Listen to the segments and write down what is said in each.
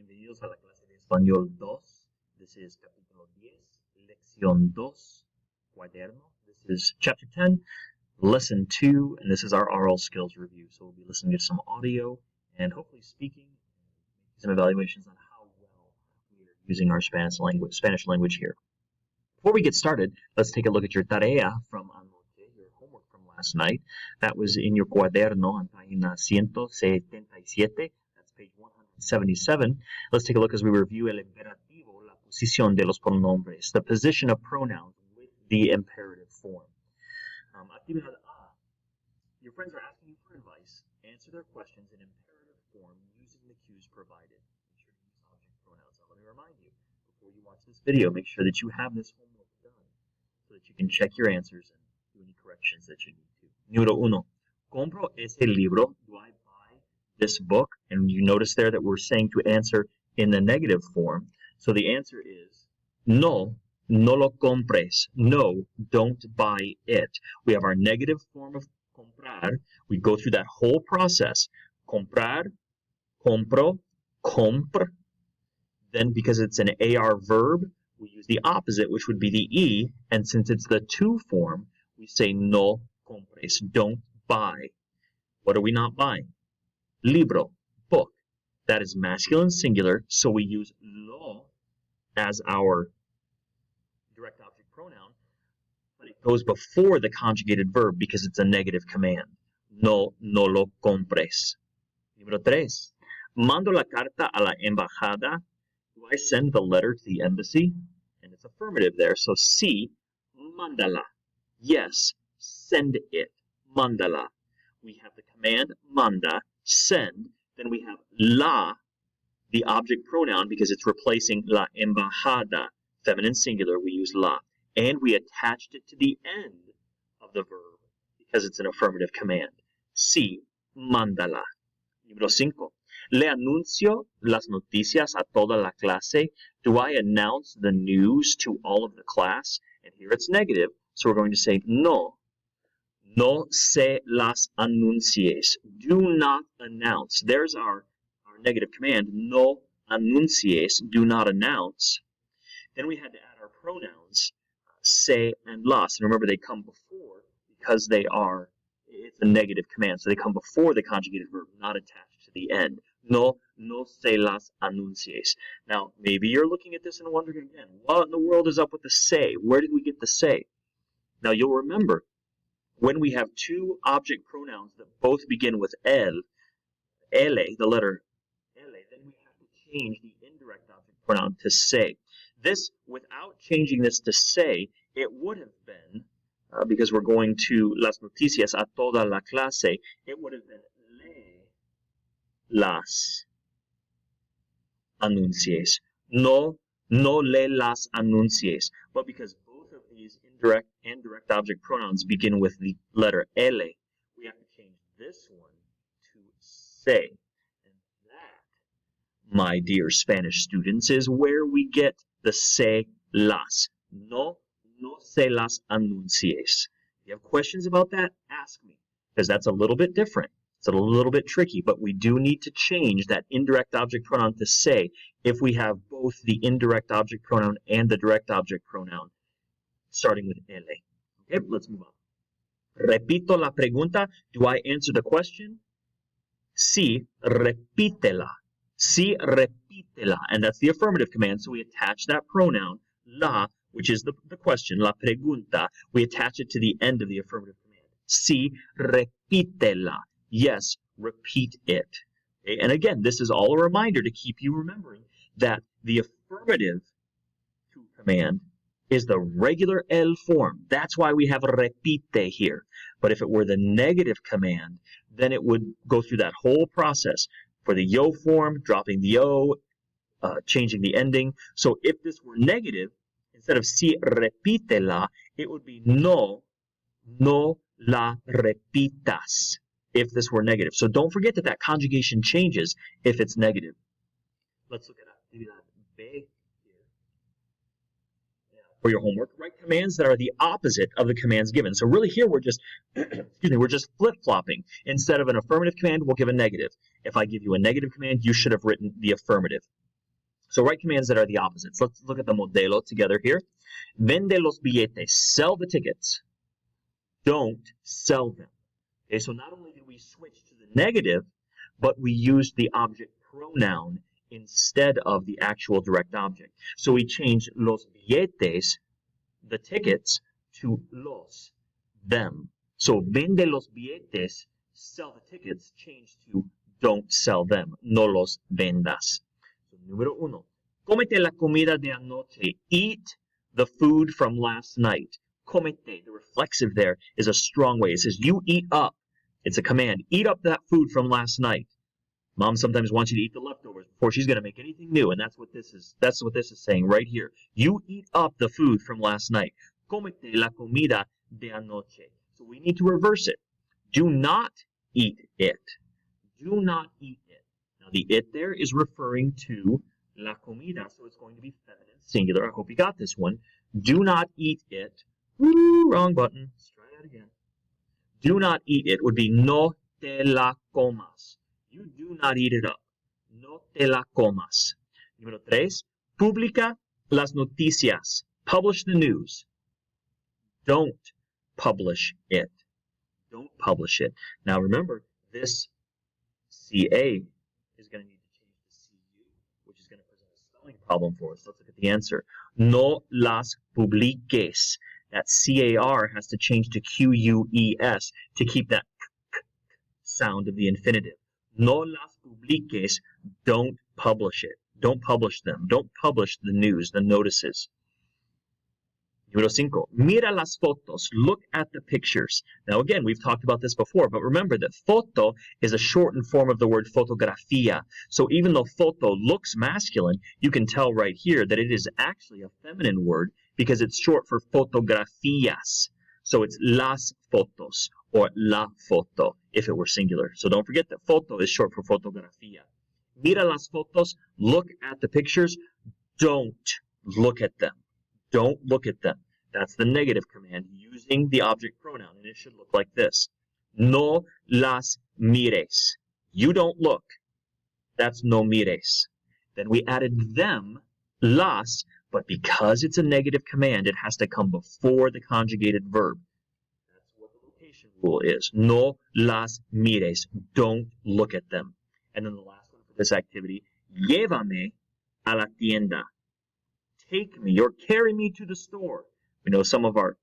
Bienvenidos a la clase de Español 2. This is capítulo 10, lección 2, cuaderno. This is chapter 10, lesson 2, and this is our oral skills review. So we'll be listening to some audio and hopefully speaking some evaluations on how well we are using our Spanish language here. Before we get started, let's take a look at your tarea from anoche, your homework from last night. That was in your cuaderno on página 177. That's page 177. Let's take a look as we review el imperativo, la posición de los pronombres, the position of pronouns with the imperative form. Actividad A. Your friends are asking you for advice. Answer their questions in imperative form using the cues provided. Make sure to use object pronouns. Now, let me remind you, before you watch this video, make sure that you have this homework done so that you can check your answers and do any corrections that you need to. Número uno. Compro ese libro. Do I buy this book? And you notice there that we're saying to answer in the negative form. So the answer is no, no lo compres. No, don't buy it. We have our negative form of comprar. We go through that whole process. Comprar, compro, compr. Then because it's an AR verb, we use the opposite, which would be the E. And since it's the to form, we say no compres. Don't buy. What are we not buying? Libro, book. That is masculine singular, so we use lo as our direct object pronoun, but it goes before the conjugated verb because it's a negative command. No, no lo compres. Número 3. Mando la carta a la embajada. Do I send the letter to the embassy? And it's affirmative there, so sí, mándala. Yes, send it. Mándala. We have the command manda, send. Then we have la, the object pronoun, because it's replacing la embajada. Feminine singular, we use la. And we attached it to the end of the verb because it's an affirmative command. Sí, mándala. Número 5. Le anuncio las noticias a toda la clase. Do I announce the news to all of the class? And here it's negative, so we're going to say no. No se las anuncies. Do not announce. There's our negative command. No anuncies. Do not announce. Then we had to add our pronouns, se and las. And remember, they come before because it's a negative command. So they come before the conjugated verb, not attached to the end. No se las anuncies. Now, maybe you're looking at this and wondering again, what in the world is up with the se? Where did we get the se? Now, you'll remember, when we have two object pronouns that both begin with L, the letter L, then we have to change the indirect object pronoun to se. This, without changing this to se, it would have been, because we're going to las noticias a toda la clase, it would have been le las anuncies. No le las anuncies. But because both of these indirect and direct object pronouns begin with the letter L, we have to change this one to se. And that, my dear Spanish students, is where we get the se las. No se las anuncies. If you have questions about that, ask me, because that's a little bit different. It's a little bit tricky, but we do need to change that indirect object pronoun to se if we have both the indirect object pronoun and the direct object pronoun starting with L. Okay, let's move on. Repito la pregunta. Do I answer the question? Sí, repítela. Sí, repítela. And that's the affirmative command, so we attach that pronoun, la, which is the question, la pregunta. We attach it to the end of the affirmative command. Sí, repítela. Yes, repeat it. Okay? And again, this is all a reminder to keep you remembering that the affirmative to command is the regular L form. That's why we have repite here. But if it were the negative command, then it would go through that whole process for the yo form, dropping the o, changing the ending. So if this were negative, instead of si repítela, it would be no la repitas if this were negative. So don't forget that conjugation changes if it's negative. Let's look at actividad B here. For your homework, write commands that are the opposite of the commands given. So really here we're just, we're just flip-flopping. Instead of an affirmative command, we'll give a negative. If I give you a negative command, you should have written the affirmative. So write commands that are the opposites. Let's look at the modelo together here. Vende los billetes. Sell the tickets. Don't sell them. Okay, so not only did we switch to the negative, but we used the object pronoun instead of the actual direct object. So we changed los billetes, the tickets, to los, them. So vende los billetes, sell the tickets, changed to don't sell them, no los vendas. So, número uno, cómete la comida de anoche, eat the food from last night. Comete, the reflexive there is a strong way. It says you eat up. It's a command. Eat up that food from last night. Mom sometimes wants you to eat the leftovers before she's going to make anything new, and that's what this is saying right here. You eat up the food from last night. Comete la comida de anoche. So we need to reverse it. Do not eat it. Do not eat it. Now the it there is referring to la comida, so it's going to be feminine singular. I hope you got this one. Do not eat it. Woo, wrong button. Let's try that again. Do not eat it would be no te la comas. You do not eat it up. No te la comas. Número 3. Publica las noticias. Publish the news. Don't publish it. Don't publish it. Now remember, this CA is going to need to change to CU, which is going to present a spelling problem for us. Let's look at the answer. No las publiques. That CAR has to change to QUES to keep that sound of the infinitive. No las publiques, don't publish it. Don't publish them. Don't publish the news, the notices. Número 5. Mira las fotos. Look at the pictures. Now again, we've talked about this before, but remember that foto is a shortened form of the word fotografía. So even though foto looks masculine, you can tell right here that it is actually a feminine word because it's short for fotografías. So it's las fotos or la foto if it were singular. So don't forget that foto is short for fotografía. Mira las fotos. Look at the pictures. Don't look at them. Don't look at them. That's the negative command using the object pronoun, and it should look like this. No las mires. You don't look. That's no mires. Then we added them, las, but because it's a negative command, it has to come before the conjugated verb. That's what the location rule is. No las mires. Don't look at them. And then the last one for this activity, llévame a la tienda. Take me or carry me to the store. We know some of our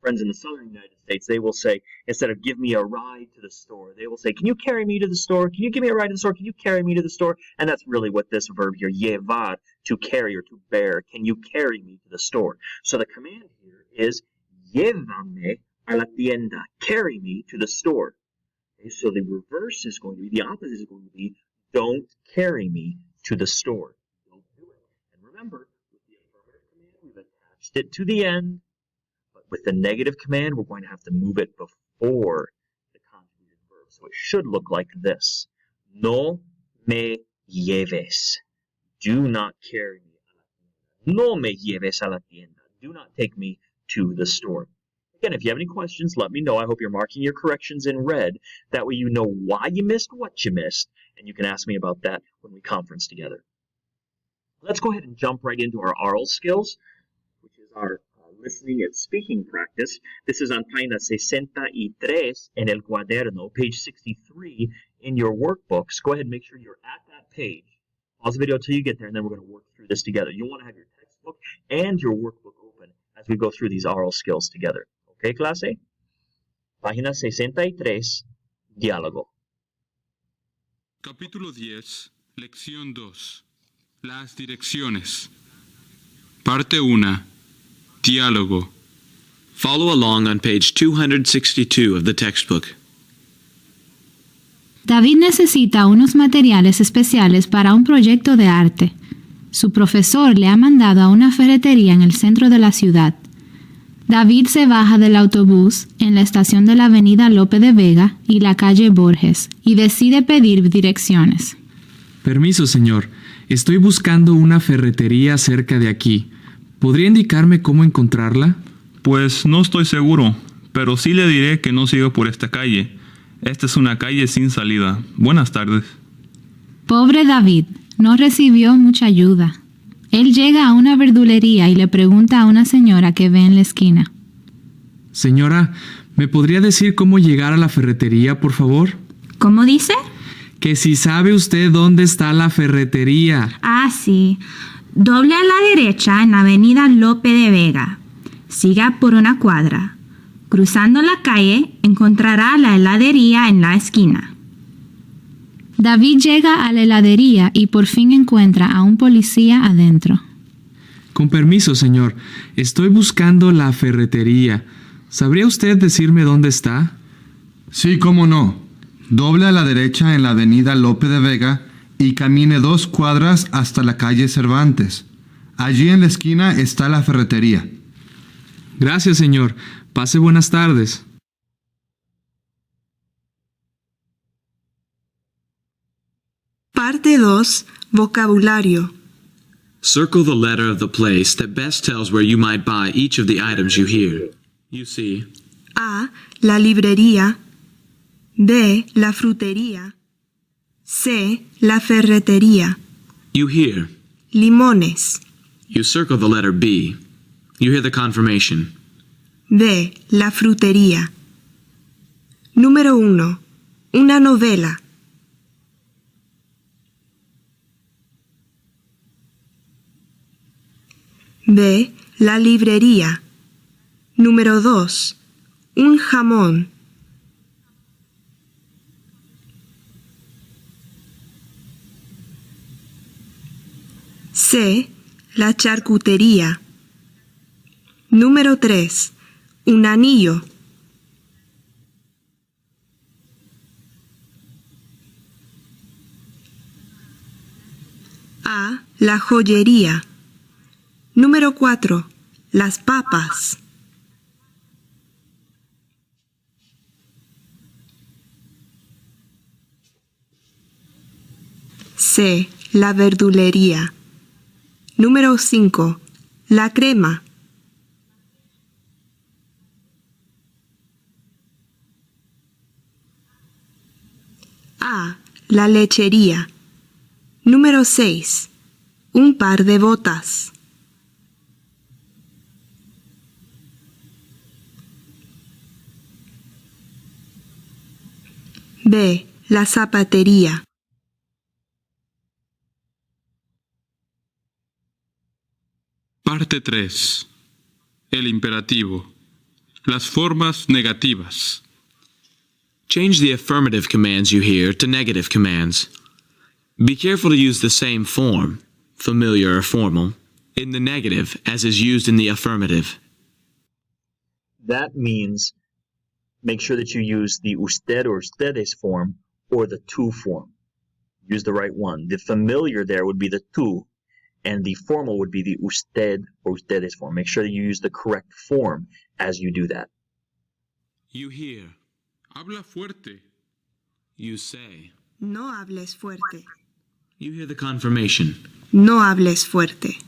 friends in the southern United States, they will say, instead of give me a ride to the store, they will say, can you carry me to the store? Can you give me a ride to the store? Can you carry me to the store? And that's really what this verb here, llevar, to carry or to bear. Can you carry me to the store? So the command here is llévame a la tienda. Carry me to the store. Okay, so the reverse is going to be, the opposite is going to be, don't carry me to the store. Don't do it. And remember, it to the end, but with the negative command, we're going to have to move it before the conjugated verb. So it should look like this. No me lleves. Do not carry me a la tienda. No me lleves a la tienda. Do not take me to the store. Again, if you have any questions, let me know. I hope you're marking your corrections in red. That way you know why you missed what you missed, and you can ask me about that when we conference together. Let's go ahead and jump right into our oral skills, which is our listening and speaking practice. This is on página 63 en el cuaderno, page 63 in your workbooks. Go ahead and make sure you're at that page. Pause the video until you get there, and then we're going to work through this together. You'll want to have your textbook and your workbook open as we go through these oral skills together. Okay, clase? Página 63, diálogo. Capítulo 10, lección 2. Las direcciones. Parte 1. Diálogo. Follow along on page 262 of the textbook. David necesita unos materiales especiales para un proyecto de arte. Su profesor le ha mandado a una ferretería en el centro de la ciudad. David se baja del autobús en la estación de la avenida Lope de Vega y la calle Borges y decide pedir direcciones. Permiso, señor. Estoy buscando una ferretería cerca de aquí. ¿Podría indicarme cómo encontrarla? Pues no estoy seguro, pero sí le diré que no siga por esta calle. Esta es una calle sin salida. Buenas tardes. Pobre David, no recibió mucha ayuda. Él llega a una verdulería y le pregunta a una señora que ve en la esquina. Señora, ¿me podría decir cómo llegar a la ferretería, por favor? ¿Cómo dice? Que si sabe usted dónde está la ferretería. Ah, sí. Doble a la derecha en la avenida Lope de Vega. Siga por una cuadra. Cruzando la calle, encontrará la heladería en la esquina. David llega a la heladería y por fin encuentra a un policía adentro. Con permiso, señor. Estoy buscando la ferretería. ¿Sabría usted decirme dónde está? Sí, cómo no. Doble a la derecha en la avenida Lope de Vega y camine 2 cuadras hasta la calle Cervantes. Allí en la esquina está la ferretería. Gracias, señor. Pase buenas tardes. Parte 2. Vocabulario. Circle the letter of the place that best tells where you might buy each of the items you hear. You see, A. La librería. B. La frutería. C. La ferretería. you hear. Limones. You circle the letter B. You hear the confirmation. B. La frutería. Número 1. Una novela. B. La librería. Número 2. Un jamón. C. La charcutería. Número 3. Un anillo. A. La joyería. Número 4. Las papas. C. La verdulería. Número 5. La crema. A. La lechería. Número 6. Un par de botas. B. La zapatería. Parte 3. El imperativo. Las formas negativas. Change the affirmative commands you hear to negative commands. Be careful to use the same form, familiar or formal, in the negative as is used in the affirmative. That means make sure that you use the usted or ustedes form or the tú form. Use the right one. The familiar there would be the tú, and the formal would be the usted or ustedes form. Make sure that you use the correct form as you do that. You hear. Habla fuerte. You say. No hables fuerte. You hear the confirmation. No hables fuerte.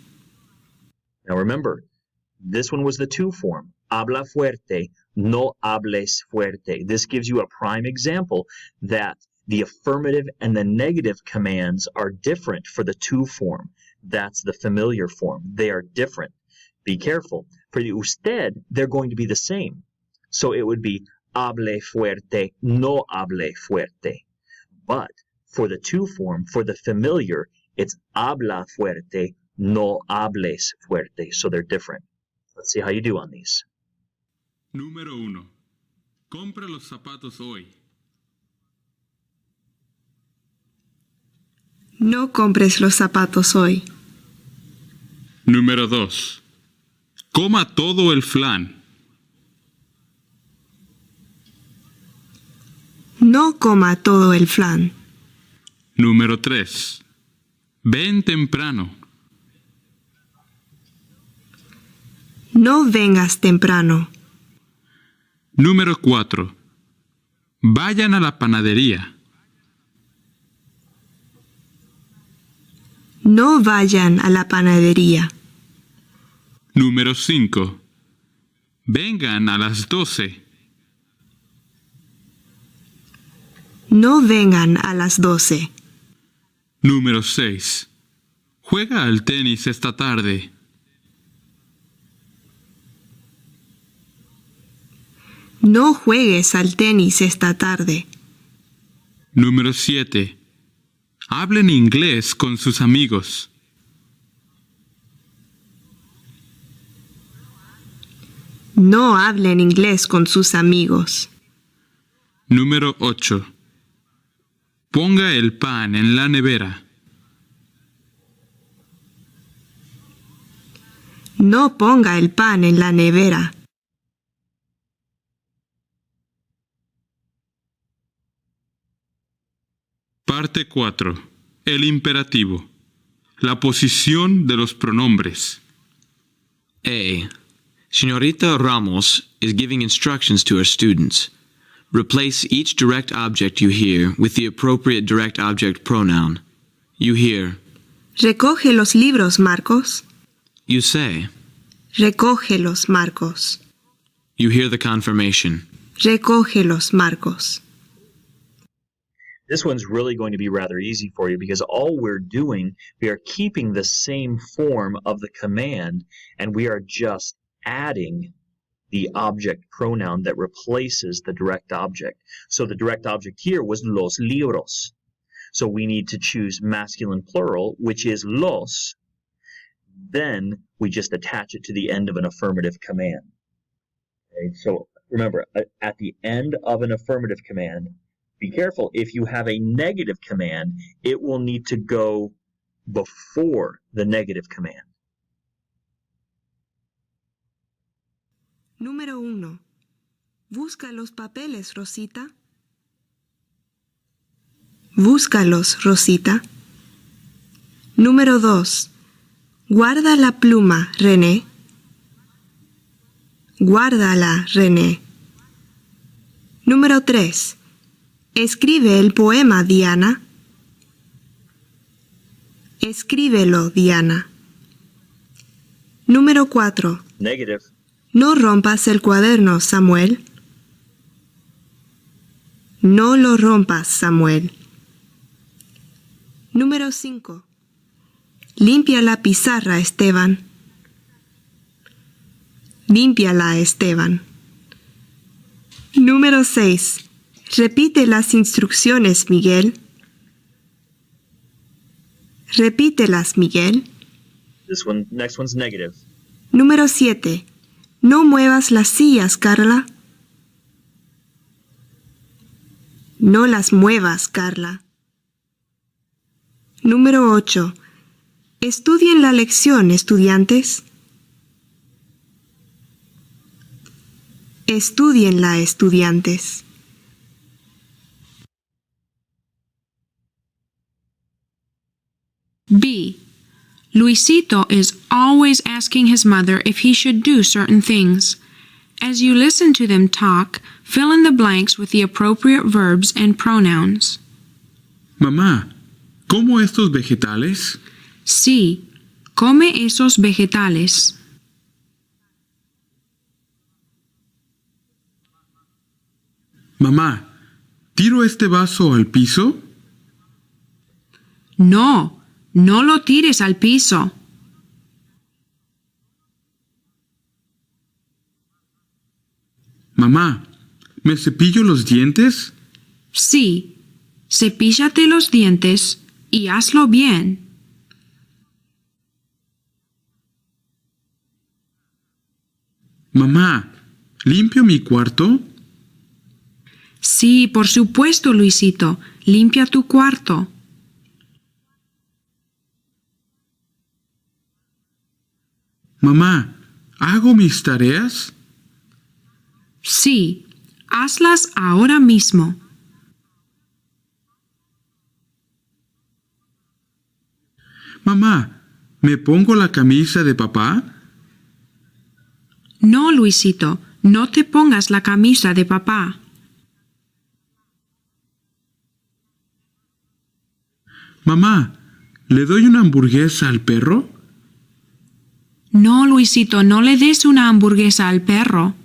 Now remember, this one was the tú form. Habla fuerte, no hables fuerte. This gives you a prime example that the affirmative and the negative commands are different for the tú form. That's the familiar form. They are different. Be careful. For the usted, they're going to be the same. So it would be hable fuerte, no hable fuerte. But for the tú form, for the familiar, it's habla fuerte, no hables fuerte. So they're different. Let's see how you do on these. Número 1. Compra los zapatos hoy. No compres los zapatos hoy. Número 2. Coma todo el flan. No coma todo el flan. Número 3. Ven temprano. No vengas temprano. Número 4. Vayan a la panadería. No vayan a la panadería. Número 5. Vengan a las 12. No vengan a las 12. Número 6. Juega al tenis esta tarde. No juegues al tenis esta tarde. Número 7. Hablen inglés con sus amigos. No hablen inglés con sus amigos. Número 8. Ponga el pan en la nevera. No ponga el pan en la nevera. Parte 4. El imperativo. La posición de los pronombres. A. Señorita Ramos is giving instructions to her students. Replace each direct object you hear with the appropriate direct object pronoun. You hear. Recoge los libros, Marcos. You say. Recógelos, Marcos. You hear the confirmation. Recógelos, Marcos. This one's really going to be rather easy for you because all we're doing, we are keeping the same form of the command and we are just adding the object pronoun that replaces the direct object. So the direct object here was los libros. So we need to choose masculine plural, which is los. Then we just attach it to the end of an affirmative command. Okay, so remember, at the end of an affirmative command, be careful. If you have a negative command, it will need to go before the negative command. Número 1. Busca los papeles, Rosita. Búscalos, Rosita. Número 2. Guarda la pluma, René. Guárdala, René. Número 3. Escribe el poema, Diana. Escríbelo, Diana. Número 4. Negative. No rompas el cuaderno, Samuel. No lo rompas, Samuel. Número 5. Limpia la pizarra, Esteban. Límpiala, Esteban. Número 6. Repite las instrucciones, Miguel. Repítelas, Miguel. Next one's negative. Número 7. No muevas las sillas, Carla. No las muevas, Carla. Número 8. Estudien la lección, estudiantes. Estudienla, estudiantes. B. Luisito is always asking his mother if he should do certain things. As you listen to them talk, fill in the blanks with the appropriate verbs and pronouns. Mamá, ¿como estos vegetales? Sí, come esos vegetales. Mamá, ¿tiro este vaso al piso? No, no lo tires al piso. Mamá, ¿me cepillo los dientes? Sí, cepíllate los dientes y hazlo bien. Mamá, ¿limpio mi cuarto? Sí, por supuesto, Luisito. Limpia tu cuarto. Mamá, ¿hago mis tareas? Sí, hazlas ahora mismo. Mamá, ¿me pongo la camisa de papá? No, Luisito, no te pongas la camisa de papá. Mamá, ¿le doy una hamburguesa al perro? No, Luisito, no le des una hamburguesa al perro.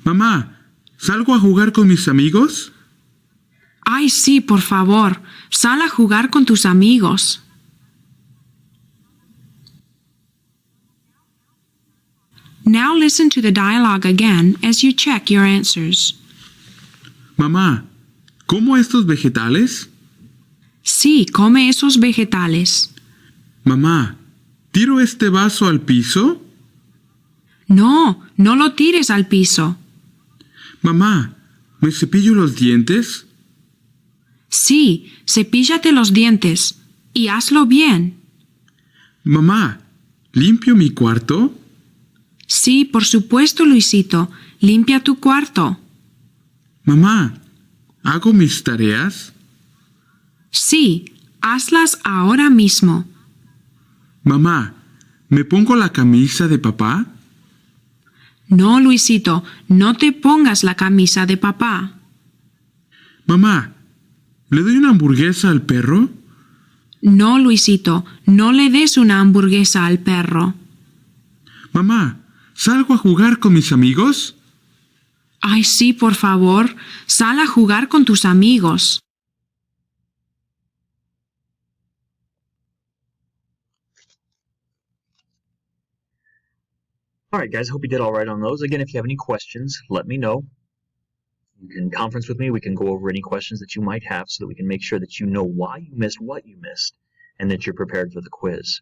Mamá, ¿salgo a jugar con mis amigos? Ay, sí, por favor. Sal a jugar con tus amigos. Now listen to the dialogue again as you check your answers. Mamá, ¿como estos vegetales? Sí, come esos vegetales. Mamá, ¿tiro este vaso al piso? No, no lo tires al piso. Mamá, ¿me cepillo los dientes? Sí, cepíllate los dientes y hazlo bien. Mamá, ¿limpio mi cuarto? Sí, por supuesto, Luisito. Limpia tu cuarto. Mamá, ¿hago mis tareas? Sí, hazlas ahora mismo. Mamá, ¿me pongo la camisa de papá? No, Luisito, no te pongas la camisa de papá. Mamá, ¿le doy una hamburguesa al perro? No, Luisito, no le des una hamburguesa al perro. Mamá, ¿salgo a jugar con mis amigos? Ay, sí, por favor, sal a jugar con tus amigos. All right, guys, hope you did all right on those. Again, if you have any questions, let me know. You can conference with me. We can go over any questions that you might have so that we can make sure that you know why you missed what you missed and that you're prepared for the quiz.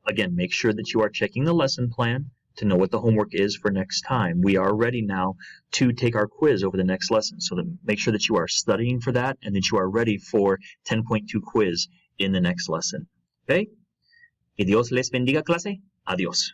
Again, make sure that you are checking the lesson plan to know what the homework is for next time. We are ready now to take our quiz over the next lesson. So make sure that you are studying for that and that you are ready for 10.2 quiz in the next lesson. Okay? Que Dios les bendiga, clase. Adiós.